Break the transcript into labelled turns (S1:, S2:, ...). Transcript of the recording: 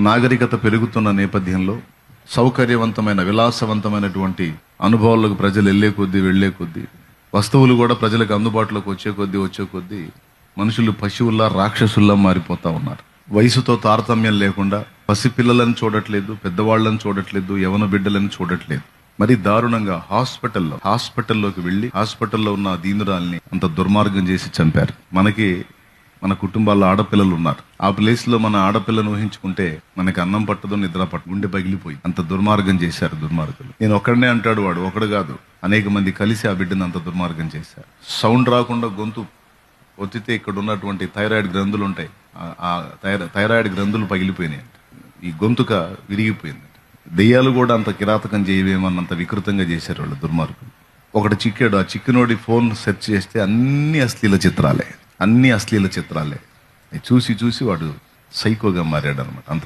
S1: నాగరికత పెరుగుతున్న నేపథ్యంలో సౌకర్యవంతమైన విలాసవంతమైనటువంటి అనుభవాలకు ప్రజలు వెళ్లే కొద్దీ వస్తువులు కూడా ప్రజలకు అందుబాటులోకి వచ్చే కొద్దీ మనుషులు పశువుల్లా రాక్షసుల్లా మారిపోతా ఉన్నారు. వయసుతో తారతమ్యం లేకుండా పసిపిల్లలను చూడట్లేదు, పెద్దవాళ్ళని చూడట్లేదు, యవన బిడ్డలను చూడట్లేదు. మరి దారుణంగా హాస్పిటల్లోకి వెళ్లి హాస్పిటల్లో ఉన్న దీనురాల్ని అంత దుర్మార్గం చేసి చంపారు. మన కుటుంబాల్లో ఆడపిల్లలు ఉన్నారు. ఆ ప్లేస్ లో మన ఆడపిల్లను ఊహించుకుంటే మనకి అన్నం పట్టదు, నిద్ర పట్టదు, గుండె పగిలిపోయి అంత దుర్మార్గం చేశారు దుర్మార్గులు. నేను ఒక్కడనే అంటాడు వాడు, ఒకడు కాదు, అనేక మంది కలిసి ఆ బిడ్డను అంత దుర్మార్గం చేశారు. సౌండ్ రాకుండా గొంతు ఒత్తితే ఇక్కడ ఉన్నటువంటి థైరాయిడ్ గ్రంథులు ఉంటాయి, ఆ థైరాయిడ్ గ్రంథులు పగిలిపోయినాయి, ఈ గొంతుక విరిగిపోయింది. దెయ్యాలు కూడా అంత కిరాతకం చేయవేమన్నంత వికృతంగా చేశారు వాళ్ళు దుర్మార్గులు. ఒకటి చిక్కాడు, ఆ చిక్కునోడి ఫోన్ సెర్చ్ చేస్తే అన్ని అశ్లీల చిత్రాలే చూసి వాడు సైకోగా మారాడు అనమాట. అంత